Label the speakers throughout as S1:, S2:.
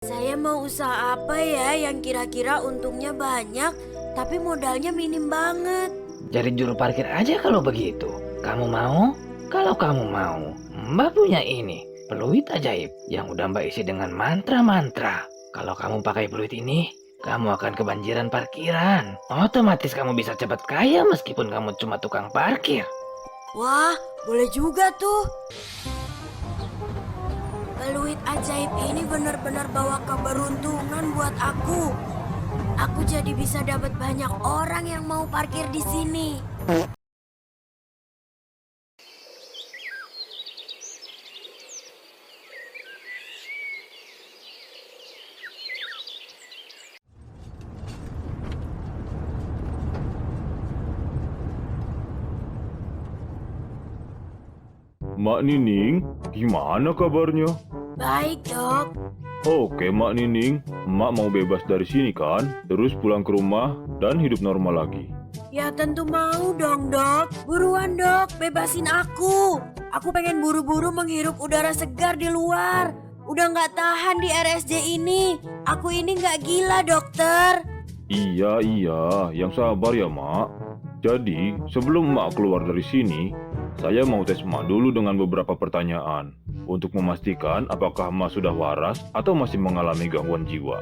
S1: Saya mau usaha apa ya yang kira-kira untungnya banyak, tapi modalnya minim banget.
S2: Jadi juru parkir aja kalau begitu. Kamu mau? Kalau kamu mau, Mbak punya ini, peluit ajaib yang udah Mbak isi dengan mantra-mantra. Kalau kamu pakai peluit ini, kamu akan kebanjiran parkiran. Otomatis kamu bisa cepat kaya meskipun kamu cuma tukang parkir.
S1: Wah, boleh juga tuh. Peluit ajaib ini benar-benar bawa keberuntungan buat aku. Aku jadi bisa dapat banyak orang yang mau parkir di sini.
S3: Mak Nining, gimana kabarnya?
S1: Baik, Dok.
S3: Oke, Mak Nining, Mak mau bebas dari sini kan? Terus pulang ke rumah dan hidup normal lagi.
S1: Ya tentu mau dong, Dok. Buruan, Dok, bebasin aku. Aku pengen buru-buru menghirup udara segar di luar. Udah nggak tahan di RSJ ini. Aku ini nggak gila, dokter.
S3: Iya, yang sabar ya, Mak. Jadi, sebelum Mak keluar dari sini, saya mau tes Mak dulu dengan beberapa pertanyaan untuk memastikan apakah Mak sudah waras atau masih mengalami gangguan jiwa.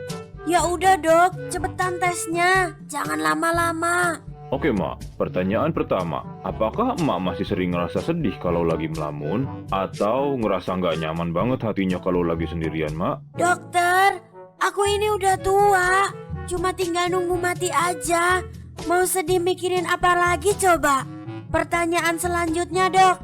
S1: Ya udah, Dok, cepetan tesnya. Jangan lama-lama.
S3: Oke, Mak. Pertanyaan pertama, apakah Mak masih sering ngerasa sedih kalau lagi melamun? Atau ngerasa nggak nyaman banget hatinya kalau lagi sendirian, Mak?
S1: Dokter, aku ini udah tua. Cuma tinggal nunggu mati aja. Mau sedih mikirin apa lagi coba? Pertanyaan selanjutnya, Dok.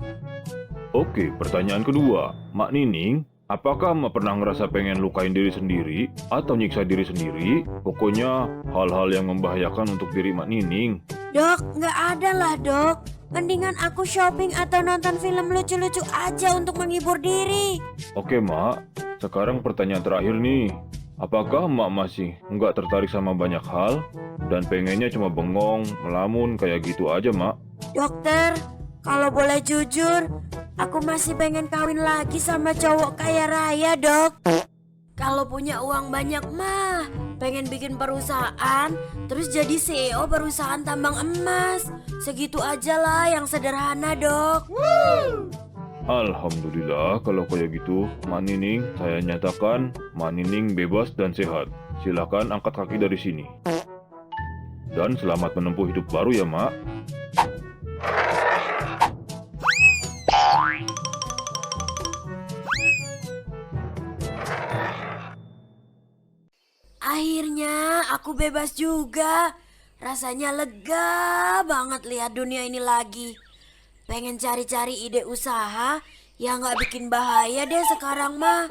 S3: Oke, pertanyaan kedua. Mak Nining, apakah Mak pernah ngerasa pengen lukain diri sendiri atau nyiksa diri sendiri? Pokoknya hal-hal yang membahayakan untuk diri Mak Nining.
S1: Dok, nggak ada lah, Dok. Mendingan aku shopping atau nonton film lucu-lucu aja untuk menghibur diri.
S3: Oke, Mak. Sekarang pertanyaan terakhir nih. Apakah Mak masih nggak tertarik sama banyak hal dan pengennya cuma bengong, melamun kayak gitu aja, Mak?
S1: Dokter, kalau boleh jujur, aku masih pengen kawin lagi sama cowok kaya raya, Dok. Kalau punya uang banyak mah, pengen bikin perusahaan, terus jadi CEO perusahaan tambang emas. Segitu aja lah yang sederhana, Dok.
S3: Alhamdulillah kalau kayak gitu, Mak Nining, saya nyatakan Mak Nining bebas dan sehat. Silakan angkat kaki dari sini. Dan selamat menempuh hidup baru ya, Mak.
S1: Akhirnya aku bebas juga. Rasanya lega banget lihat dunia ini lagi. Pengen cari-cari ide usaha yang gak bikin bahaya deh sekarang mah.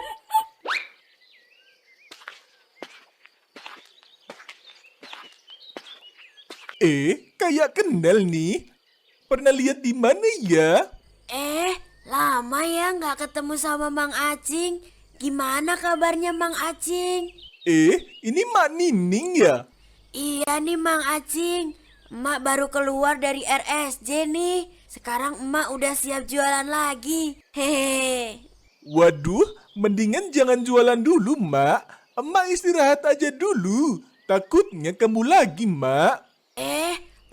S4: Kayak kenal nih. Pernah lihat di mana ya?
S1: Lama ya gak ketemu sama Mang Acing. Gimana kabarnya Mang Acing?
S4: Ini Mak Nining ya?
S1: Iya nih Mang Acing. Emak baru keluar dari RSJ nih. Sekarang emak udah siap jualan lagi. Hehehe.
S4: Waduh, mendingan jangan jualan dulu, Mak. Emak istirahat aja dulu. Takutnya kamu lagi, Mak.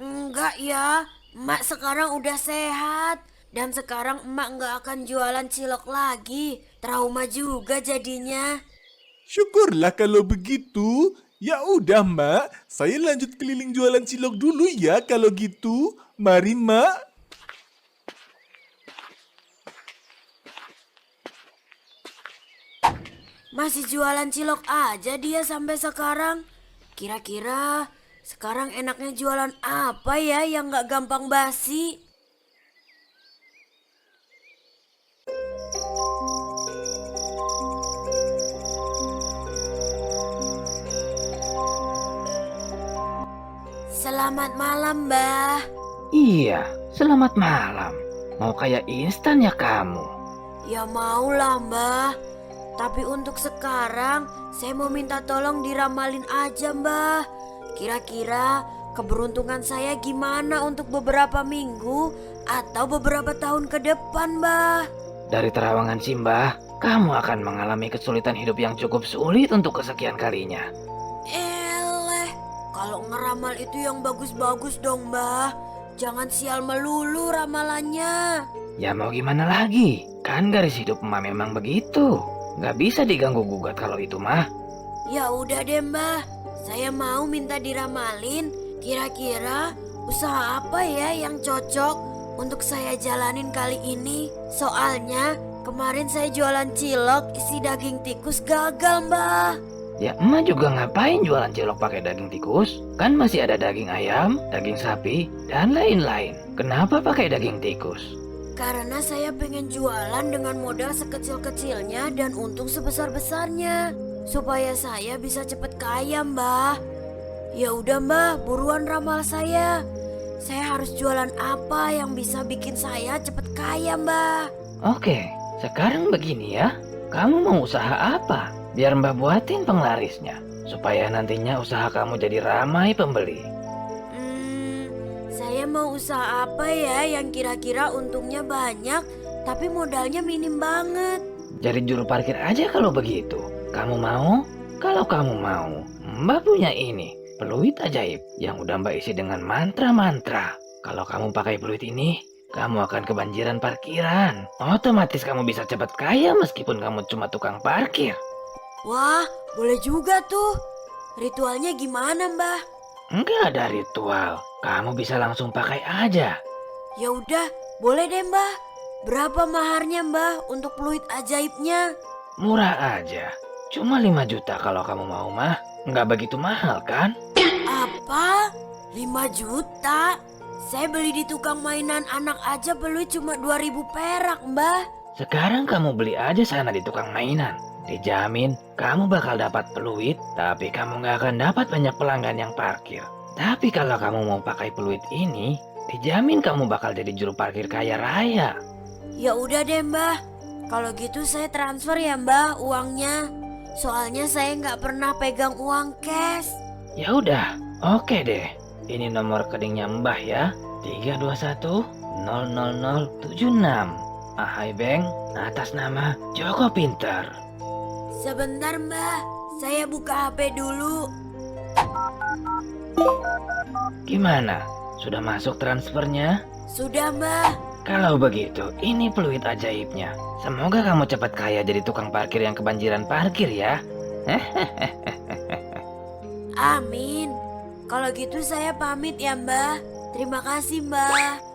S1: Enggak ya. Emak sekarang udah sehat. Dan sekarang emak nggak akan jualan cilok lagi. Trauma juga jadinya.
S4: Syukurlah kalau begitu. Ya udah, Mak. Saya lanjut keliling jualan cilok dulu ya kalau gitu. Mari, Mak.
S1: Masih jualan cilok aja dia sampai sekarang. Kira-kira sekarang enaknya jualan apa ya yang nggak gampang basi? Selamat malam, Mbah.
S2: Iya, selamat malam. Mau kayak instan ya kamu?
S1: Ya maulah, Mbah. Tapi untuk sekarang saya mau minta tolong diramalin aja, Mbah. Kira-kira keberuntungan saya gimana untuk beberapa minggu atau beberapa tahun ke depan, Mbah?
S2: Dari terawangan sih, Mbah. kamu akan mengalami kesulitan hidup yang cukup sulit untuk kesekian kalinya.
S1: Eleh, kalau ngeramal itu yang bagus-bagus dong, Mbah. Jangan sial melulu ramalannya.
S2: Ya mau gimana lagi? Kan garis hidup Emak memang begitu. Nggak bisa diganggu gugat kalau itu mah.
S1: Ya udah deh, Mbah. Saya mau minta diramalin. Kira-kira usaha apa ya yang cocok untuk saya jalanin kali ini? Soalnya kemarin saya jualan cilok isi daging tikus gagal, Mbah.
S2: Ya Emak juga ngapain jualan cilok pakai daging tikus? Kan masih ada daging ayam, daging sapi, dan lain-lain. Kenapa pakai daging tikus?
S1: Karena saya pengen jualan dengan modal sekecil-kecilnya dan untung sebesar-besarnya. Supaya saya bisa cepet kaya, Mbah. Ya udah, Mbah, buruan ramal saya. Saya harus jualan apa yang bisa bikin saya cepet kaya, Mbah?
S2: Oke, sekarang begini ya. Kamu mau usaha apa? Biar Mbah buatin penglarisnya. Supaya nantinya usaha kamu jadi ramai pembeli.
S1: Saya mau usaha apa ya yang kira-kira untungnya banyak tapi modalnya minim banget?
S2: Jadi juru parkir aja kalau begitu. Kamu mau? Kalau kamu mau, Mbah punya ini. Peluit ajaib yang udah Mbak isi dengan mantra-mantra. Kalau kamu pakai peluit ini, kamu akan kebanjiran parkiran. Otomatis kamu bisa cepat kaya meskipun kamu cuma tukang parkir.
S1: Wah, boleh juga tuh. Ritualnya gimana, Mbah?
S2: Enggak ada ritual. Kamu bisa langsung pakai aja.
S1: Ya udah, boleh deh, Mbah. Berapa maharnya, Mbah, untuk peluit ajaibnya?
S2: Murah aja. Cuma 5 juta kalau kamu mau mah. Enggak begitu mahal kan?
S1: Apa? 5 juta? Saya beli di tukang mainan anak aja peluit cuma 2.000 perak, Mbah.
S2: Sekarang kamu beli aja sana di tukang mainan. Dijamin kamu bakal dapat peluit, tapi kamu nggak akan dapat banyak pelanggan yang parkir. Tapi kalau kamu mau pakai peluit ini, dijamin kamu bakal jadi juru parkir kaya raya.
S1: Ya udah deh, Mbah. Kalau gitu saya transfer ya, Mbah, uangnya. Soalnya saya nggak pernah pegang uang cash.
S2: Ya udah, oke deh. Ini nomor rekeningnya Mbah ya. 321 00076. Ahai Bank, atas nama Joko Pinter.
S1: Sebentar, Mbah. Saya buka HP dulu.
S2: Gimana? Sudah masuk transfernya?
S1: Sudah, Mbah.
S2: Kalau begitu, ini peluit ajaibnya. Semoga kamu cepat kaya jadi tukang parkir yang kebanjiran parkir ya.
S1: Amin. Kalau gitu saya pamit ya, Mbah. Terima kasih, Mbah.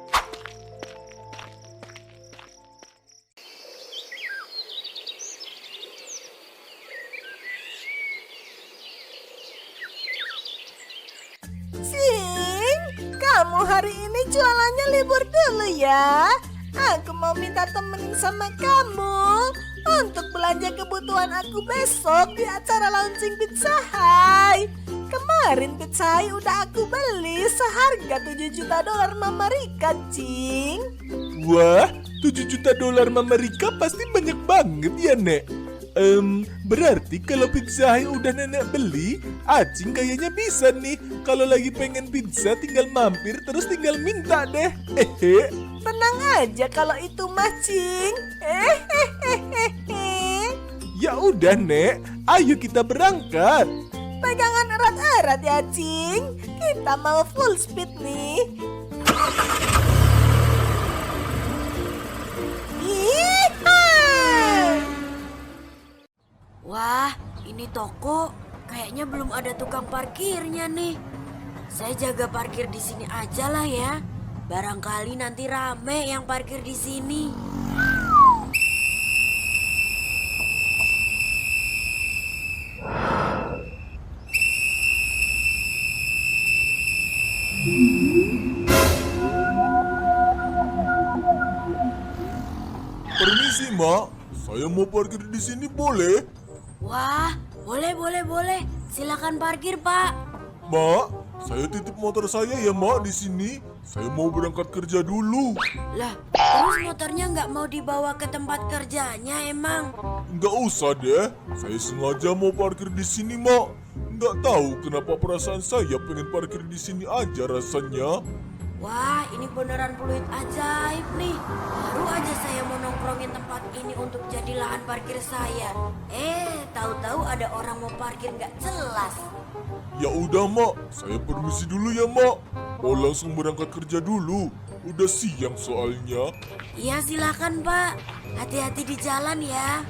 S5: Kamu hari ini jualannya libur dulu ya. Aku mau minta temenin sama kamu untuk belanja kebutuhan aku besok di acara launching Pizza Hut. Kemarin Pizza Hut udah aku beli seharga $7 juta Mama Rika, Cing.
S4: Wah, $7 juta Mama Rika pasti banyak banget ya, Nek. Berarti kalau pizza yang udah nenek beli, Acing kayaknya bisa nih. Kalau lagi pengen pizza tinggal mampir terus tinggal minta deh.
S5: Tenang aja kalau itu mah, Cing.
S4: Ya udah, Nek. Ayo kita berangkat.
S5: Pegangan erat-erat ya, Cing. Kita mau full speed nih.
S1: Wah, ini toko kayaknya belum ada tukang parkirnya nih. Saya jaga parkir di sini aja lah ya. Barangkali nanti rame yang parkir di sini.
S4: Permisi, Mak. Saya mau parkir di sini boleh?
S1: Wah, boleh. Silakan parkir, Pak.
S4: Mak, saya titip motor saya ya, Mak, di sini. Saya mau berangkat kerja dulu.
S1: Lah, terus motornya nggak mau dibawa ke tempat kerjanya emang?
S4: Nggak usah deh. Saya sengaja mau parkir di sini, Mak. Nggak tahu kenapa perasaan saya pengen parkir di sini aja rasanya.
S1: Wah, ini beneran peluit ajaib nih. Baru aja saya mau nongkrongin tempat ini untuk jadi lahan parkir saya. Tahu-tahu ada orang mau parkir nggak jelas.
S4: Ya udah mak, saya permisi dulu ya mak. Mau langsung berangkat kerja dulu. Udah siang soalnya.
S1: Iya silakan Pak. Hati-hati di jalan ya.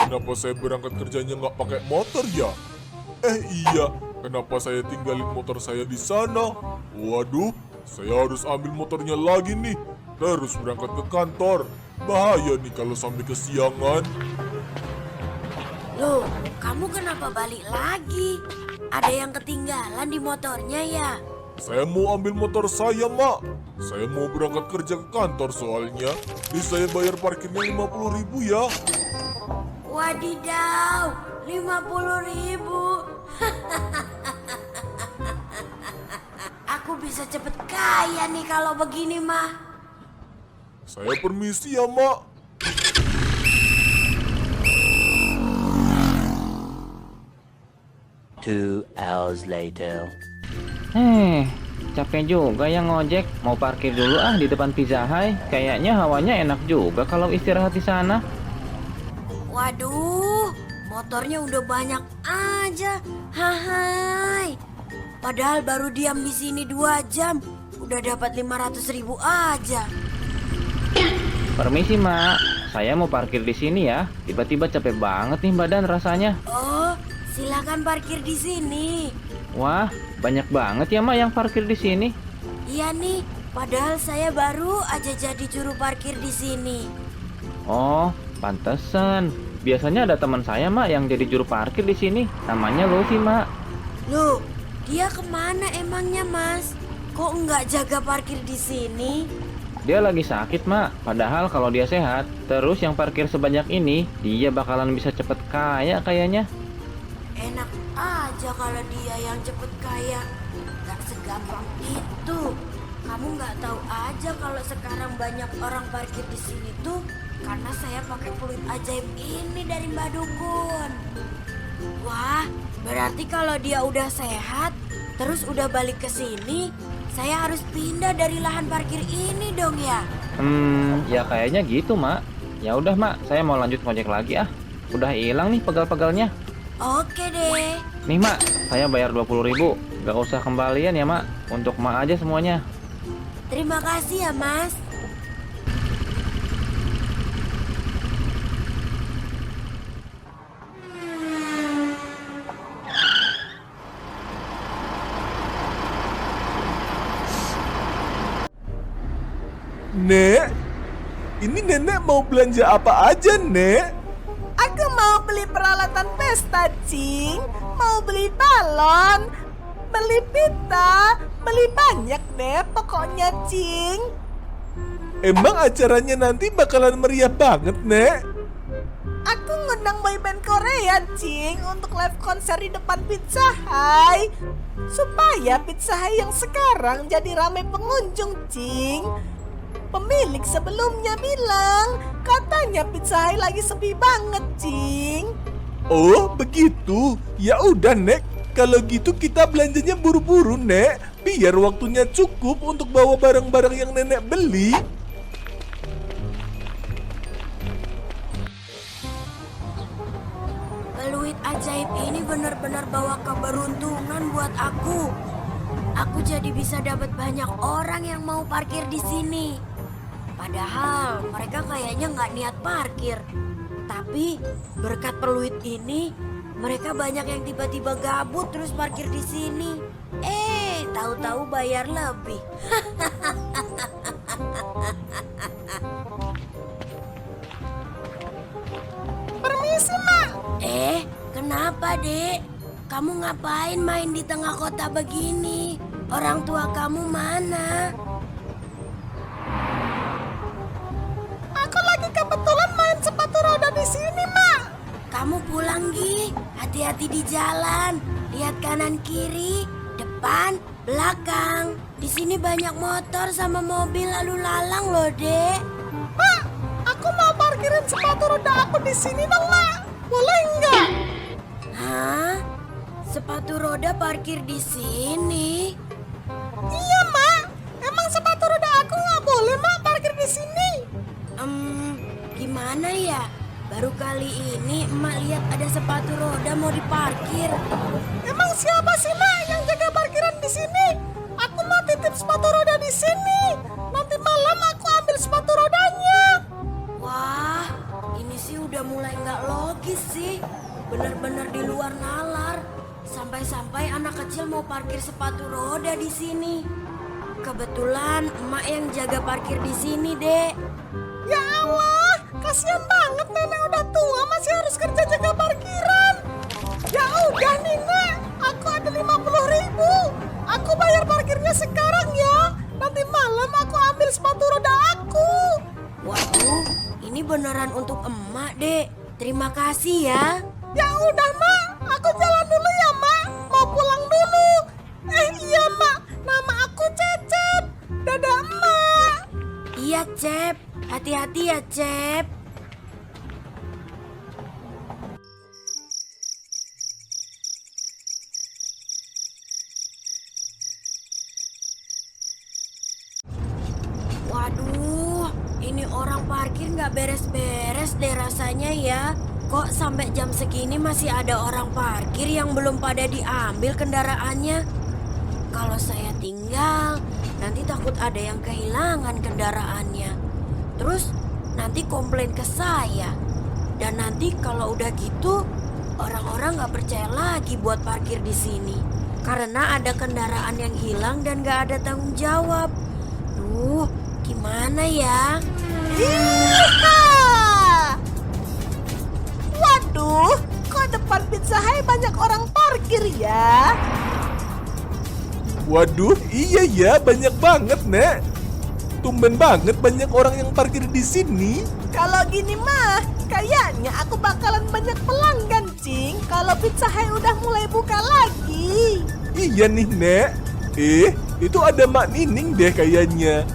S4: Kenapa saya berangkat kerjanya nggak pakai motor ya? Iya, kenapa saya tinggalin motor saya di sana? Waduh, saya harus ambil motornya lagi nih. Terus berangkat ke kantor. Bahaya nih kalau sampai kesiangan.
S1: Loh, kamu kenapa balik lagi? Ada yang ketinggalan di motornya ya?
S4: Saya mau ambil motor saya, Mak. Saya mau berangkat kerja ke kantor soalnya. Bisa saya bayar parkirnya 50.000 ya.
S1: Wadidaw, 50.000. Aku bisa cepet kaya nih kalau begini mah.
S4: Saya permisi ya, Mak.
S6: Two hours later.
S2: Capek juga yang ngojek. Mau parkir dulu di depan Pizza Hut. Kayaknya hawanya enak juga kalau istirahat di sana.
S1: Waduh, motornya udah banyak aja. Hai. Padahal baru diam di sini 2 jam, udah dapat 500.000 aja.
S2: Permisi, Mak. Saya mau parkir di sini ya. Tiba-tiba capek banget nih badan rasanya.
S1: Oh, silakan parkir di sini.
S2: Wah, banyak banget ya, Mak, yang parkir di sini.
S1: Iya nih, padahal saya baru aja jadi juru parkir di sini.
S2: Oh, pantesan. Biasanya ada teman saya, Mak, yang jadi juru parkir di sini. Namanya Lucy, Mak.
S1: Loh, dia kemana emangnya, Mas? Kok nggak jaga parkir di sini?
S2: Dia lagi sakit, Mak. Padahal kalau dia sehat, terus yang parkir sebanyak ini, dia bakalan bisa cepet kaya kayaknya.
S1: Enak aja kalau dia yang cepet kaya. Gak segampang itu. Kamu nggak tahu aja kalau sekarang banyak orang parkir di sini tuh karena saya pakai peluit ajaib ini dari Mbak Dukun. Wah, berarti kalau dia udah sehat, terus udah balik ke sini, saya harus pindah dari lahan parkir ini dong ya.
S2: Ya kayaknya gitu, Mak. Ya udah, Mak, saya mau lanjut ngojek lagi ah. Udah hilang nih pegal-pegalnya.
S1: Oke deh.
S2: Nih, Mak, saya bayar 20.000. Gak usah kembalian ya, Mak. Untuk Mak aja semuanya.
S1: Terima kasih ya, Mas.
S4: Nek, ini nenek mau belanja apa aja, Nek?
S5: Aku mau beli peralatan pesta, Cing. Mau beli balon, beli pita, beli banyak deh pokoknya, Cing.
S4: Emang acaranya nanti bakalan meriah banget, Nek?
S5: Aku ngundang boyband Korea, Cing, untuk live konser di depan Pizza Hut. Supaya Pizza Hut yang sekarang jadi ramai pengunjung, Cing. Pemilik sebelumnya bilang katanya Pizza Hut lagi sepi banget, Cing.
S4: Oh, begitu. Ya udah, Nek. Kalau gitu kita belanjanya buru-buru, Nek. Biar waktunya cukup untuk bawa barang-barang yang nenek beli.
S1: Peluit ajaib ini benar-benar bawa keberuntungan buat aku. Aku jadi bisa dapat banyak orang yang mau parkir di sini. Padahal mereka kayaknya nggak niat parkir. Tapi berkat peluit ini, mereka banyak yang tiba-tiba gabut terus parkir di sini. Tahu-tahu bayar lebih.
S5: Permisi, Mak.
S1: Kenapa, Dek? Kamu ngapain main di tengah kota begini? Orang tua kamu mana?
S5: Aku lagi kebetulan main sepatu roda di sini, Mak.
S1: Kamu pulang, Gi. Hati-hati di jalan. Lihat kanan kiri, depan, belakang. Di sini banyak motor sama mobil lalu lalang loh, Dek.
S5: Mak, aku mau parkirin sepatu roda aku di sini dong, Mak. Boleh nggak?
S1: Hah? sepatu roda parkir di sini.
S5: Iya, Mak. Emang sepatu roda aku nggak boleh, Mak, parkir di sini?
S1: Gimana ya? Baru kali ini emak lihat ada sepatu roda mau diparkir.
S5: Emang siapa sih, Mak, yang jaga parkiran di sini? Aku mau titip sepatu roda di sini. Nanti malam aku ambil sepatu rodanya.
S1: Wah, ini sih udah mulai nggak logis sih. Bener-bener di luar nalar. Sampai-sampai anak kecil mau parkir sepatu roda di sini. Kebetulan emak yang jaga parkir di sini, Dek.
S5: Ya Allah, kasihan banget nenek udah tua masih harus kerja jaga parkiran. Ya udah nih, Nek, aku ada 50.000. Aku bayar parkirnya sekarang ya. Nanti malam aku ambil sepatu roda aku.
S1: Waduh, ini beneran untuk emak, Dek. Terima kasih ya.
S5: Ya udah, Mak, aku jalan dulu ya, Mak. Mau pulang dulu. Iya, Mak, nama aku Cecep. Dadah, Mak.
S1: Iya, Cep. Hati-hati ya, Cep. Waduh, ini orang parkir nggak beres-beres deh rasanya ya. Kok sampai jam segini masih ada orang parkir yang belum pada diambil kendaraannya? Kalau saya tinggal, nanti takut ada yang kehilangan kendaraannya. Terus nanti komplain ke saya. Dan nanti kalau udah gitu, orang-orang nggak percaya lagi buat parkir di sini. Karena ada kendaraan yang hilang dan nggak ada tanggung jawab. Duh, gimana ya?
S5: Iha! Waduh, kok depan Pizza Hut banyak orang parkir ya?
S4: Waduh, iya ya, banyak banget, Nek. Tumben banget banyak orang yang parkir di sini.
S5: Kalau gini mah, kayaknya aku bakalan banyak pelanggan, Cing. Kalau Pizza Hut udah mulai buka lagi.
S4: Iya nih, Nek. Itu ada Mak Nining deh kayaknya.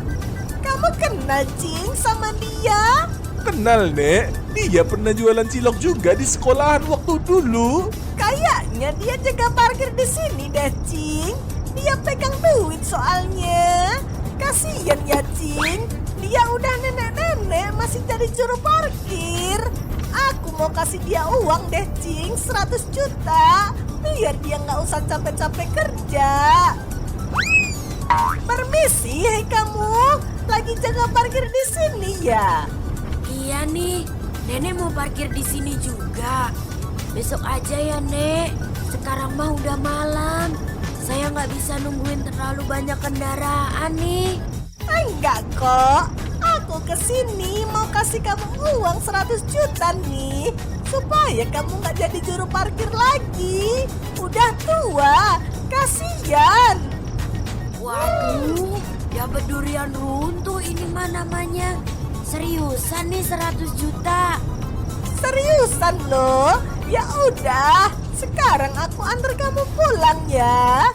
S5: Kamu kenal, Cing, sama dia?
S4: Kenal, Nek. Dia pernah jualan cilok juga di sekolahan waktu dulu.
S5: Kayaknya dia jaga parkir di sini deh, Cing. Dia pegang duit soalnya. Kasian ya, Cing. Dia udah nenek-nenek masih jadi juru parkir. Aku mau kasih dia uang deh, Cing, 100 juta. Biar dia nggak usah capek-capek kerja. Permisi, hei kamu. Lagi jaga parkir di sini ya?
S1: Iya nih, Nenek mau parkir di sini juga. Besok aja ya, Nek. Sekarang mah udah malam. Saya nggak bisa nungguin terlalu banyak kendaraan nih.
S5: Enggak kok. Aku kesini mau kasih kamu uang 100 juta nih. Supaya kamu nggak jadi juru parkir lagi. Udah tua, kasihan.
S1: Waduh, dapat durian runtuh ini mah namanya. Seriusan nih 100 juta.
S5: Seriusan loh? Ya udah, sekarang aku antar kamu pulang ya.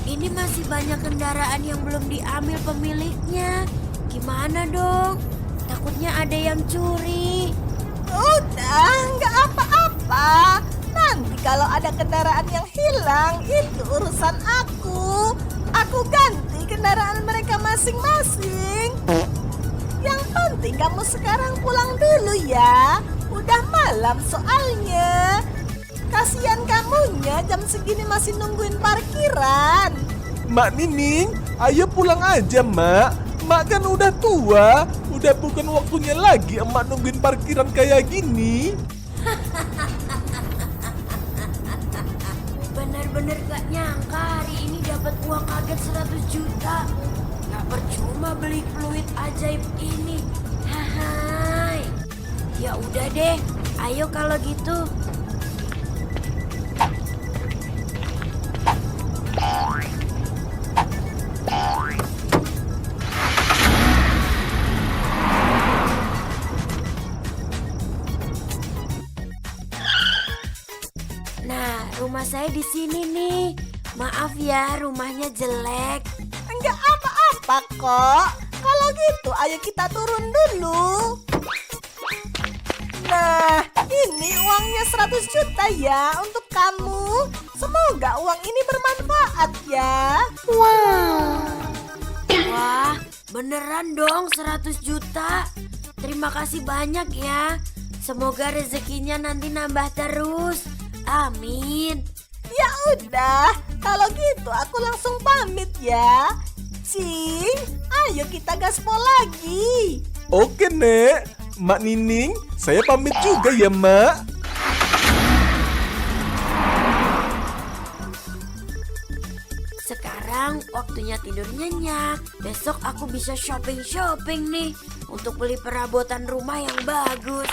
S1: Ini masih banyak kendaraan yang belum diambil pemiliknya. Gimana dong? Takutnya ada yang curi.
S5: Udah, nggak apa-apa. Nanti kalau ada kendaraan yang hilang, itu urusan aku. Aku ganti kendaraan mereka masing-masing. Yang penting kamu sekarang pulang dulu ya. Udah malam soalnya. Kasihan kamunya jam segini masih nungguin parkiran.
S4: Mak Nining, ayo pulang aja, Mak. Mak kan udah tua. Udah bukan waktunya lagi emak nungguin parkiran kayak gini.
S1: Bener-bener gak nyangka hari ini dapat uang kaget 100 juta. Gak percuma beli fluid ajaib ini. Hai. Ya udah deh, ayo kalau gitu. Nah, rumah saya di sini nih. Maaf ya, rumahnya jelek.
S5: Enggak apa-apa kok. Kalau gitu ayo kita turun dulu. Nah, ini uangnya 100 juta ya untuk kamu. Semoga uang ini bermanfaat ya.
S1: Wah, beneran dong 100 juta. Terima kasih banyak ya. Semoga rezekinya nanti nambah terus. Amin.
S5: Ya udah, kalau gitu aku langsung pamit ya. Cing, ayo kita gaspol lagi.
S4: Oke, Nek. Mak Nining, saya pamit juga ya, Mak.
S1: Sekarang waktunya tidur nyenyak. Besok aku bisa shopping-shopping nih untuk beli perabotan rumah yang bagus.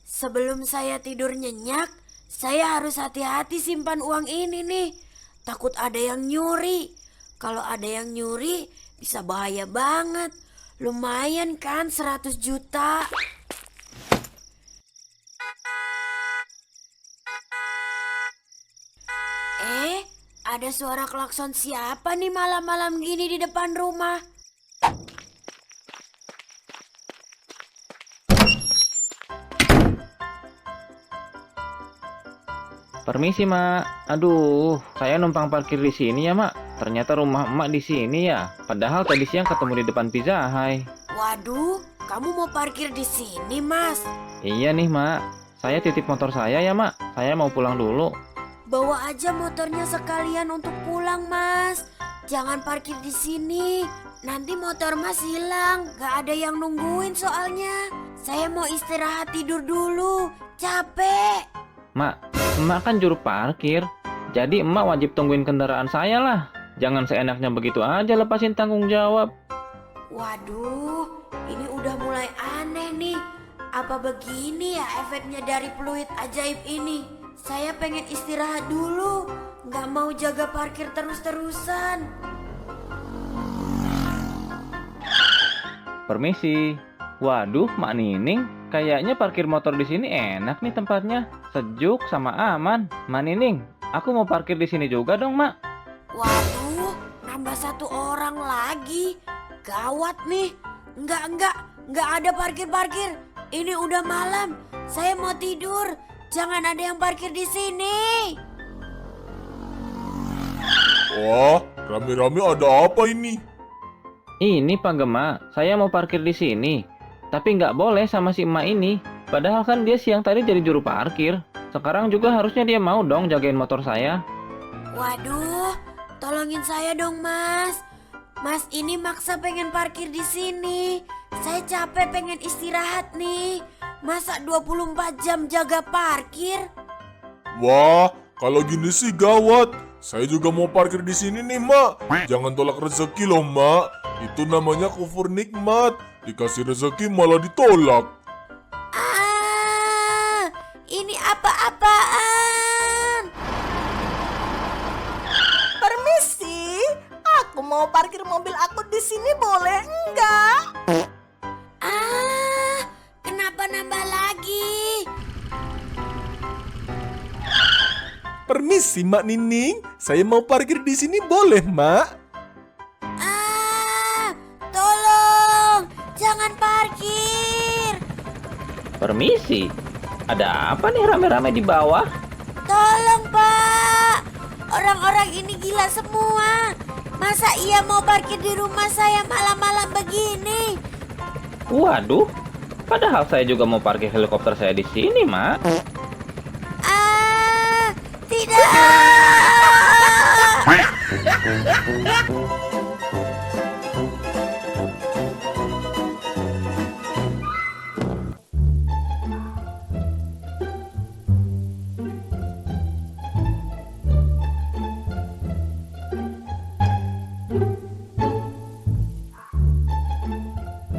S1: Sebelum saya tidur nyenyak, saya harus hati-hati simpan uang ini nih. Takut ada yang nyuri. Kalau ada yang nyuri, bisa bahaya banget. Lumayan kan 100 juta. Ada suara klakson siapa nih malam-malam gini di depan rumah?
S2: Permisi, Mak. Aduh, saya numpang parkir di sini ya, Mak. Ternyata rumah Emak di sini ya. Padahal tadi siang ketemu di depan Pizza Hut.
S1: Waduh, kamu mau parkir di sini, Mas?
S2: Iya nih, Mak. Saya titip motor saya ya, Mak. Saya mau pulang dulu.
S1: Bawa aja motornya sekalian untuk pulang, Mas. Jangan parkir di sini. Nanti motor Mas hilang. Gak ada yang nungguin soalnya. Saya mau istirahat tidur dulu. Capek.
S2: Mak, Emak kan juru parkir. Jadi Emak wajib tungguin kendaraan saya lah. Jangan seenaknya begitu aja lepasin tanggung jawab.
S1: Waduh, ini udah mulai aneh nih. Apa begini ya efeknya dari peluit ajaib ini? Saya pengen istirahat dulu. Nggak mau jaga parkir terus-terusan.
S2: Permisi. Waduh, Mak Nining, kayaknya parkir motor di sini enak nih tempatnya. Sejuk sama aman. Mak Nining, aku mau parkir di sini juga dong, Mak.
S1: Waduh, nambah satu orang lagi. Gawat nih. Nggak ada parkir-parkir. Ini udah malam. Saya mau tidur. Jangan ada yang parkir di sini.
S4: Wah, rame-rame ada apa ini?
S2: Ini Pak Gema, saya mau parkir di sini. Tapi nggak boleh sama si emak ini. Padahal kan dia siang tadi jadi juru parkir. Sekarang juga harusnya dia mau dong jagain motor saya.
S1: Waduh, tolongin saya dong, Mas. Mas ini maksa pengen parkir di sini. Saya capek pengen istirahat nih. Masa 24 jam jaga parkir?
S4: Wah, kalau gini sih gawat. Saya juga mau parkir di sini nih, Mak. Jangan tolak rezeki loh, Mak. Itu namanya kufur nikmat. Dikasih rezeki malah ditolak.
S1: Ah, ini apa-apaan?
S5: Permisi, aku mau parkir mobil aku di sini boleh enggak?
S1: Ah, kenapa nambah lagi?
S4: Permisi, Mak Nining. Saya mau parkir di sini boleh, Mak?
S1: Ah, tolong, jangan parkir.
S2: Permisi, ada apa nih rame-rame di bawah?
S1: Tolong, Pak. Orang-orang ini gila semua. Masa ia mau parkir di rumah saya malam-malam begini?
S2: Waduh, padahal saya juga mau parkir helikopter saya di sini, Mak.
S1: Ah, tidak.